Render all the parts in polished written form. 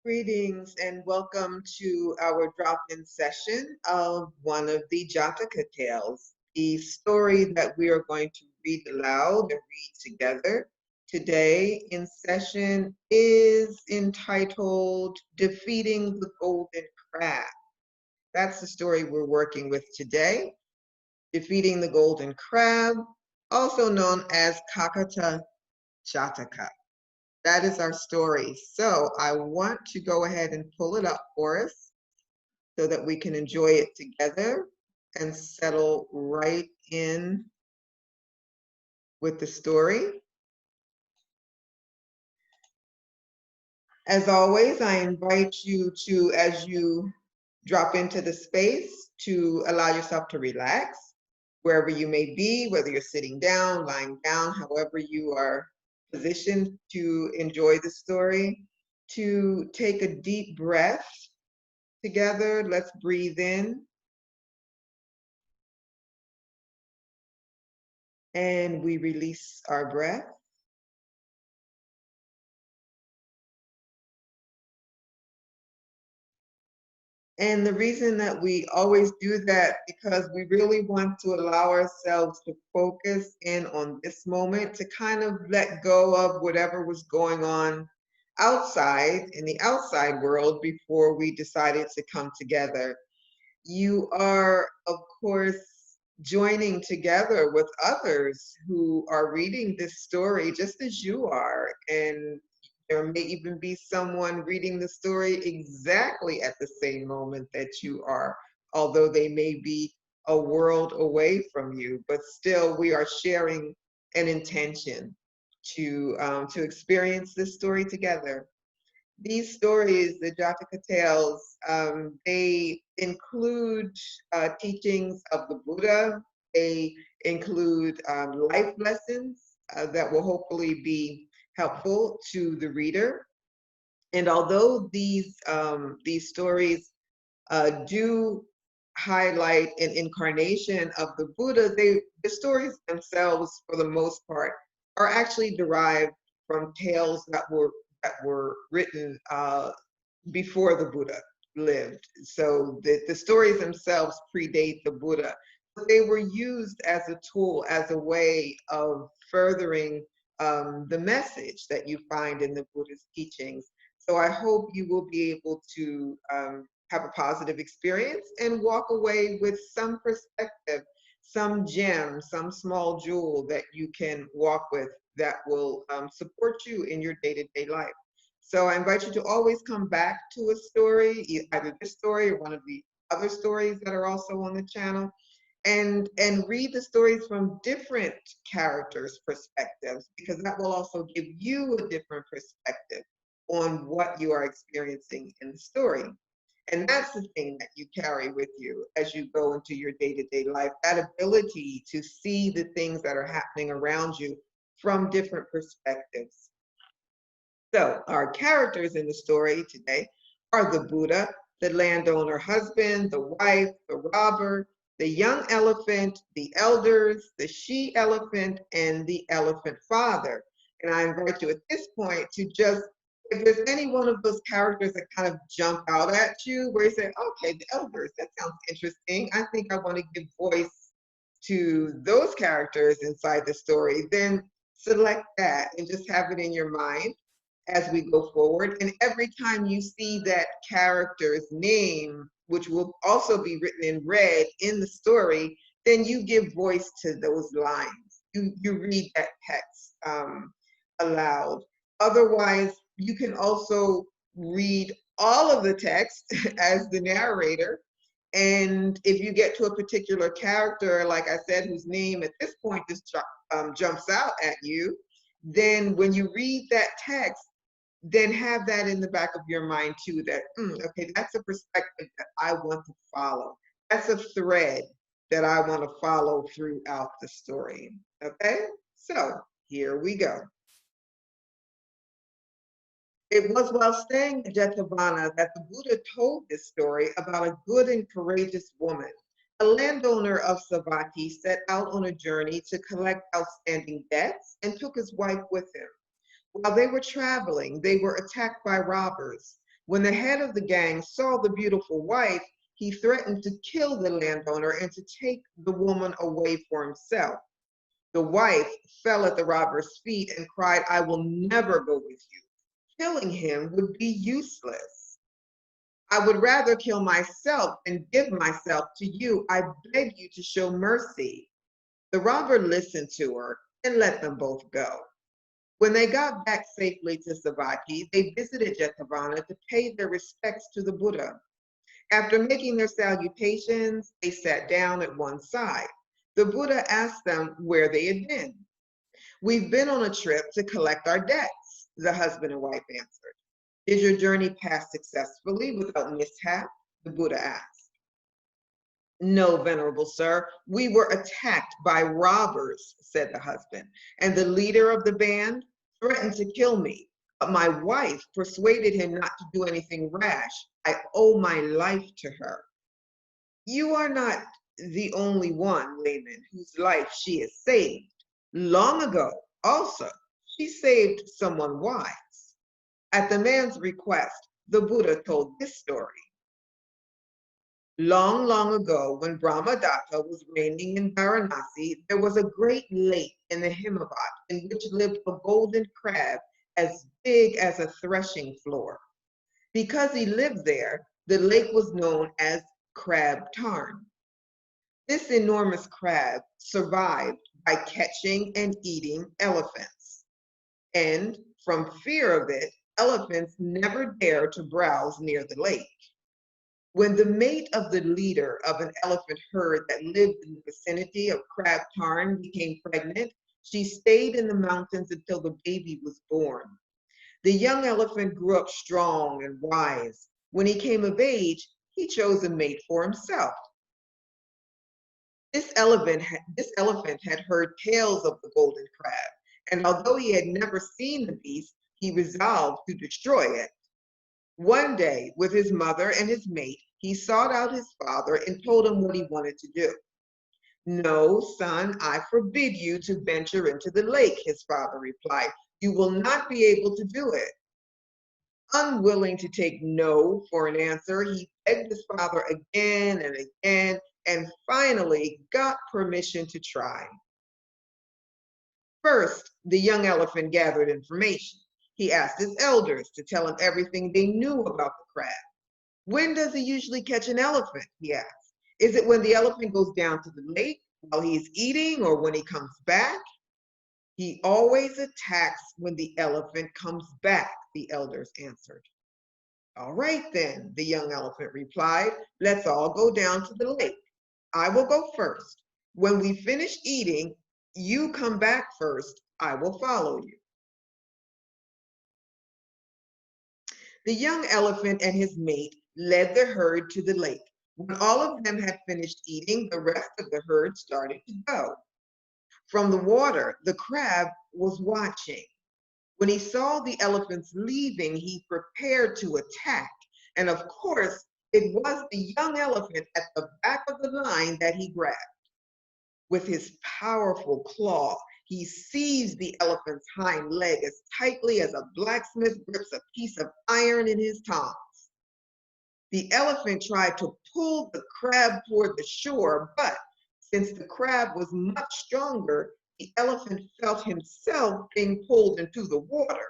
Greetings and welcome to our drop-in session of one of the Jataka Tales, the story that we are going to read aloud and read together. Today in session is entitled Defeating the Golden Crab. That's the story we're working with today. Defeating the Golden Crab, also known as Kakata Jataka. That is our story. So I want to go ahead and pull it up for us so that we can enjoy it together and settle right in with the story. As always, I invite you to, as you drop into the space, to allow yourself to relax wherever you may be, whether you're sitting down, lying down, however you are positioned to enjoy the story, to take a deep breath together. Let's breathe in and we release our breath. And the reason that we always do that, because we really want to allow ourselves to focus in on this moment, to kind of let go of whatever was going on outside in the outside world before we decided to come together. You are, of course, joining together with others who are reading this story just as you are. And there may even be someone reading the story exactly at the same moment that you are, although they may be a world away from you, but still we are sharing an intention to experience this story together. These stories, the Jataka Tales, they include teachings of the Buddha. They include life lessons that will hopefully be helpful to the reader. And although these stories do highlight an incarnation of the Buddha, the stories themselves, for the most part, are actually derived from tales that were written before the Buddha lived. So the stories themselves predate the Buddha, but they were used as a tool, as a way of furthering the message that you find in the Buddha's teachings. So I hope you will be able to have a positive experience and walk away with some perspective, some gem, some small jewel that you can walk with that will support you in your day-to-day life. So I invite you to always come back to a story, either this story or one of the other stories that are also on the channel, and read the stories from different characters' perspectives, because that will also give you a different perspective on what you are experiencing in the story. And that's the thing that you carry with you as you go into your day-to-day life, that ability to see the things that are happening around you from different perspectives. So our characters in the story today are the Buddha, the landowner husband, the wife, the robber, the young elephant, the elders, the she elephant, and the elephant father. And I invite you at this point to just, if there's any one of those characters that kind of jump out at you, where you say, okay, the elders, that sounds interesting. I think I want to give voice to those characters inside the story, then select that and just have it in your mind as we go forward. And every time you see that character's name, which will also be written in red in the story, then you give voice to those lines. You read that text aloud. Otherwise, you can also read all of the text as the narrator. And if you get to a particular character, like I said, whose name at this point just jumps out at you, then when you read that text, then have that in the back of your mind too, that, okay, that's a perspective that I want to follow. That's a thread that I want to follow throughout the story. Okay, so here we go. It was while staying in Jetavana that the Buddha told this story about a good and courageous woman. A landowner of Savatthi set out on a journey to collect outstanding debts and took his wife with him. While they were traveling, they were attacked by robbers. When the head of the gang saw the beautiful wife, he threatened to kill the landowner and to take the woman away for himself. The wife fell at the robber's feet and cried, "I will never go with you. Killing him would be useless. I would rather kill myself than give myself to you. I beg you to show mercy." The robber listened to her and let them both go. When they got back safely to Savaki, they visited Jetavana to pay their respects to the Buddha. After making their salutations, they sat down at one side. The Buddha asked them where they had been. "We've been on a trip to collect our debts," the husband and wife answered. "Did your journey pass successfully without mishap?" the Buddha asked. "No, venerable sir, we were attacked by robbers," said the husband, "and the leader of the band threatened to kill me, but my wife persuaded him not to do anything rash. I owe my life to her." "You are not the only one, layman, whose life she has saved. Long ago, also, she saved someone wise." At the man's request, the Buddha told this story. Long, long ago, when Brahmadatta was reigning in Varanasi, there was a great lake in the Himavat in which lived a golden crab as big as a threshing floor. Because he lived there, the lake was known as Crab Tarn. This enormous crab survived by catching and eating elephants. And from fear of it, elephants never dared to browse near the lake. When the mate of the leader of an elephant herd that lived in the vicinity of Crab Tarn became pregnant, she stayed in the mountains until the baby was born. The young elephant grew up strong and wise. When he came of age, he chose a mate for himself. This elephant had heard tales of the golden crab, and although he had never seen the beast, he resolved to destroy it. One day, with his mother and his mate, he sought out his father and told him what he wanted to do. "No, son, I forbid you to venture into the lake," his father replied. "You will not be able to do it." Unwilling to take no for an answer, he begged his father again and again, and finally got permission to try. First, the young elephant gathered information. He asked his elders to tell him everything they knew about the crab. "When does he usually catch an elephant?" he asked. "Is it when the elephant goes down to the lake while he's eating or when he comes back?" "He always attacks when the elephant comes back," the elders answered. "All right then," the young elephant replied, "let's all go down to the lake. I will go first. When we finish eating, you come back first. I will follow you." The young elephant and his mate led the herd to the lake. When all of them had finished eating, the rest of the herd started to go. From the water, the crab was watching. When he saw the elephants leaving, he prepared to attack. And of course, it was the young elephant at the back of the line that he grabbed. With his powerful claw, he seized the elephant's hind leg as tightly as a blacksmith grips a piece of iron in his tongs. The elephant tried to pull the crab toward the shore, but since the crab was much stronger, the elephant felt himself being pulled into the water.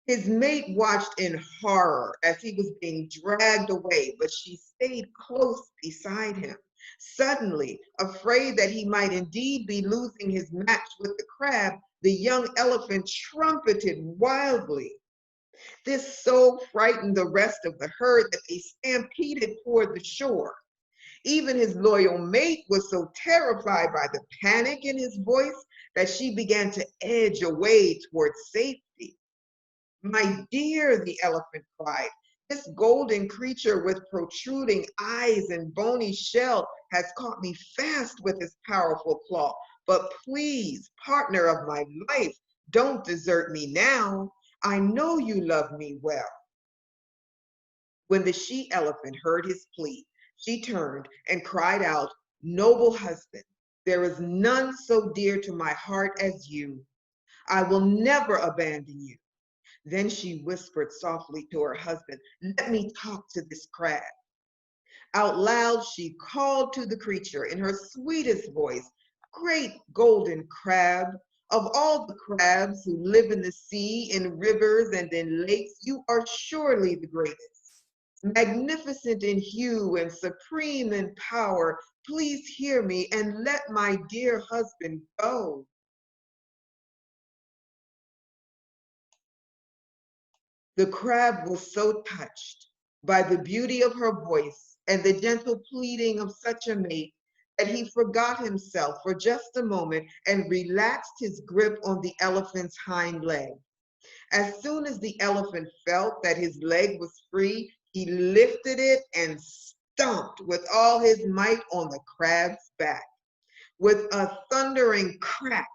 His mate watched in horror as he was being dragged away, but she stayed close beside him. Suddenly, afraid that he might indeed be losing his match with the crab, the young elephant trumpeted wildly. This so frightened the rest of the herd that they stampeded toward the shore. Even his loyal mate was so terrified by the panic in his voice that she began to edge away toward safety. "My dear," the elephant cried, "this golden creature with protruding eyes and bony shell has caught me fast with his powerful claw. But please, partner of my life, don't desert me now. I know you love me well." When the she-elephant heard his plea, she turned and cried out, "Noble husband, there is none so dear to my heart as you. I will never abandon you. Then she whispered softly to her husband, "Let me talk to this crab." Out loud, she called to the creature in her sweetest voice, "Great golden crab, of all the crabs who live in the sea, in rivers, and in lakes, you are surely the greatest. Magnificent in hue and supreme in power, please hear me and let my dear husband go." The crab was so touched by the beauty of her voice and the gentle pleading of such a mate that he forgot himself for just a moment and relaxed his grip on the elephant's hind leg. As soon as the elephant felt that his leg was free, he lifted it and stomped with all his might on the crab's back. With a thundering crack,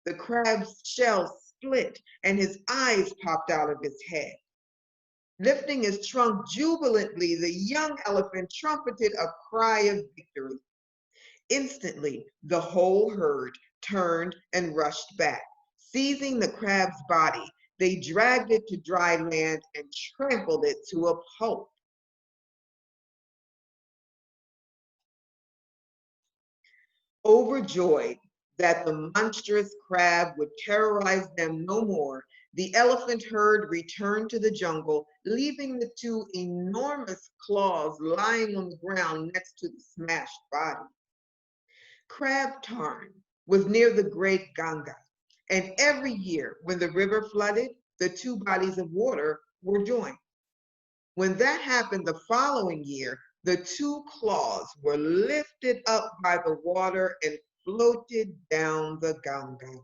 the crab's shell split and his eyes popped out of his head. Lifting his trunk jubilantly, the young elephant trumpeted a cry of victory. Instantly, the whole herd turned and rushed back. Seizing the crab's body, they dragged it to dry land and trampled it to a pulp. Overjoyed that the monstrous crab would terrorize them no more, the elephant herd returned to the jungle, leaving the two enormous claws lying on the ground next to the smashed body. Crab Tarn was near the great Ganga, and every year when the river flooded, the two bodies of water were joined. When that happened the following year, the two claws were lifted up by the water and floated down the Ganga.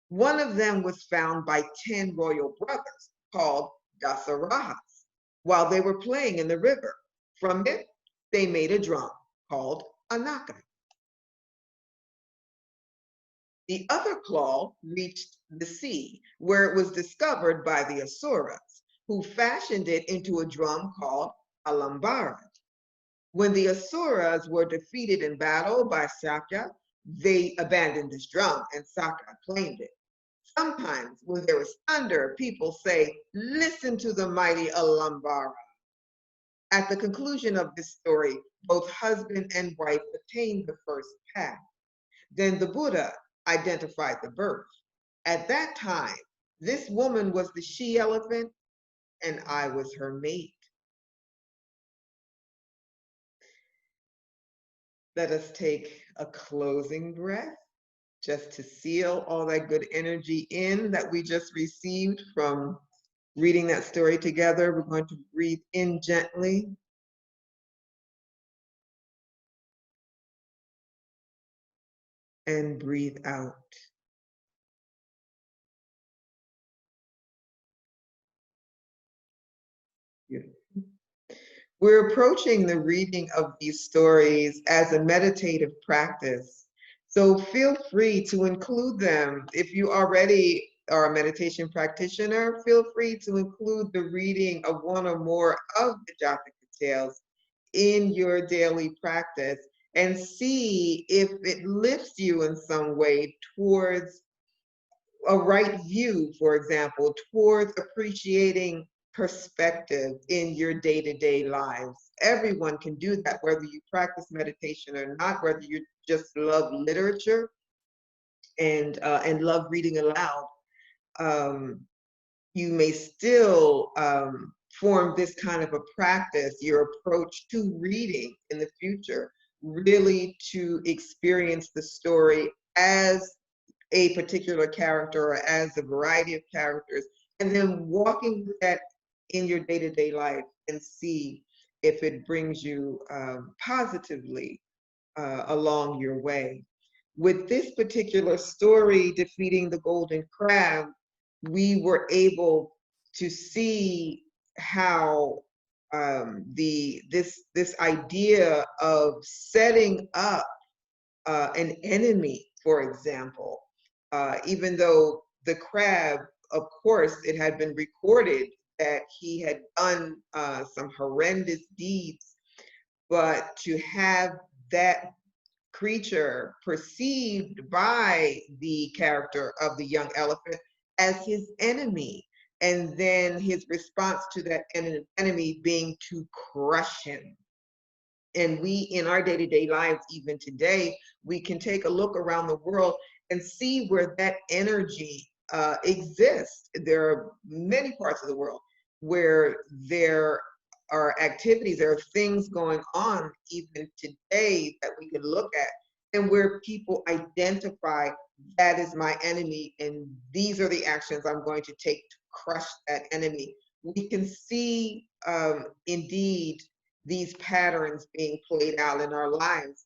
One of them was found by 10 royal brothers called Dasarahas while they were playing in the river. From it, they made a drum called Anaka. The other claw reached the sea, where it was discovered by the Asuras, who fashioned it into a drum called Alambara. When the Asuras were defeated in battle by Sakya, they abandoned this drum and Sakya claimed it. Sometimes when there is thunder, people say, "Listen to the mighty Alambara." At the conclusion of this story, both husband and wife attained the first path. Then the Buddha identified the birth. At that time, this woman was the she elephant and I was her mate. Let us take a closing breath just to seal all that good energy in that we just received from reading that story together. We're going to breathe in gently and breathe out. Beautiful. We're approaching the reading of these stories as a meditative practice. So feel free to include them. If you already are a meditation practitioner, feel free to include the reading of one or more of the Jataka Tales in your daily practice and see if it lifts you in some way towards a right view, for example, towards appreciating perspective in your day-to-day lives. Everyone can do that, whether you practice meditation or not, whether you just love literature and love reading aloud. Um, you may still form this kind of a practice, your approach to reading in the future, really to experience the story as a particular character or as a variety of characters, and then walking with that in your day-to-day life and see if it brings you positively along your way. With this particular story, Defeating the Golden Crab, we were able to see how this idea of setting up an enemy, for example, even though the crab, of course, it had been recorded that he had done some horrendous deeds, but to have that creature perceived by the character of the young elephant as his enemy, and then his response to that enemy being to crush him. And we, in our day-to-day lives, even today, we can take a look around the world and see where that energy exists. There are many parts of the world where there are activities, there are things going on even today that we can look at, and where people identify that is my enemy, and these are the actions I'm going to take to crush that enemy. We can see indeed these patterns being played out in our lives.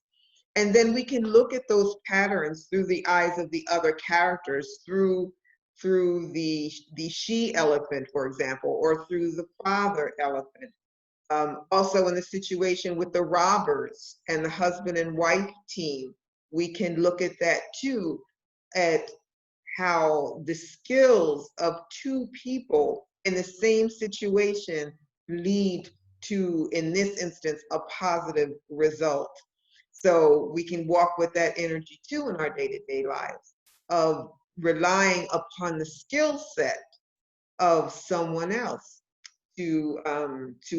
And then we can look at those patterns through the eyes of the other characters, through the she elephant, for example, or through the father elephant. Also in the situation with the robbers and the husband and wife team, we can look at that too, at how the skills of two people in the same situation lead to, in this instance, a positive result. So we can walk with that energy too in our day-to-day lives of relying upon the skill set of someone else to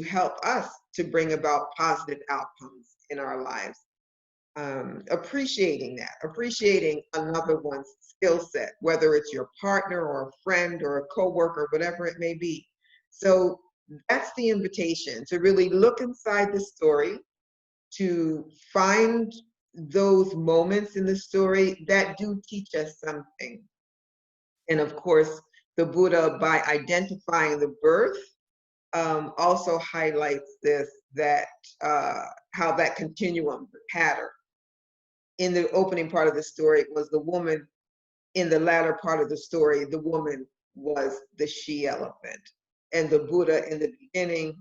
help us to bring about positive outcomes in our lives. Appreciating that, appreciating another one's skill set, whether it's your partner or a friend or a coworker, whatever it may be. So that's the invitation, to really look inside the story, to find those moments in the story that do teach us something. And of course, the Buddha, by identifying the birth, also highlights this, that how that continuum, the pattern. In the opening part of the story, it was the woman. In the latter part of the story, the woman was the she elephant. And the Buddha in the beginning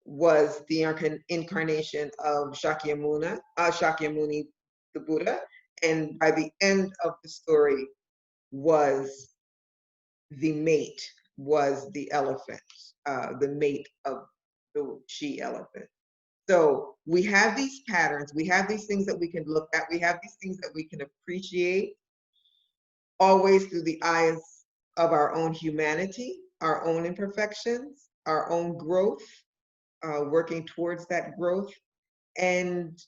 was the incarnation of Shakyamuni, the Buddha. And by the end of the story was the mate, was the elephant, the mate of the she elephant. So we have these patterns, we have these things that we can look at, we have these things that we can appreciate, always through the eyes of our own humanity, our own imperfections, our own growth, working towards that growth, and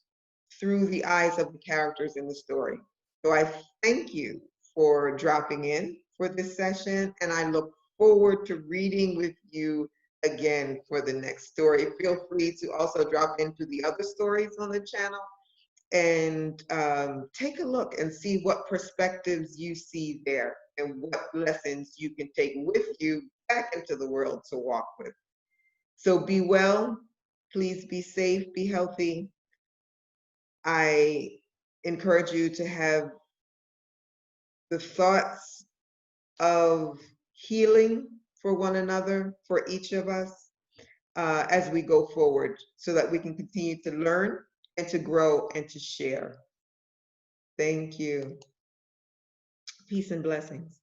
through the eyes of the characters in the story. So I thank you for dropping in for this session, and I look forward to reading with you again for the next story. Feel free to also drop into the other stories on the channel and take a look and see what perspectives you see there and what lessons you can take with you back into the world to walk with. So be well, please be safe, be healthy. I encourage you to have the thoughts of healing for one another, for each of us, as we go forward, so that we can continue to learn and to grow and to share. Thank you. Peace and blessings.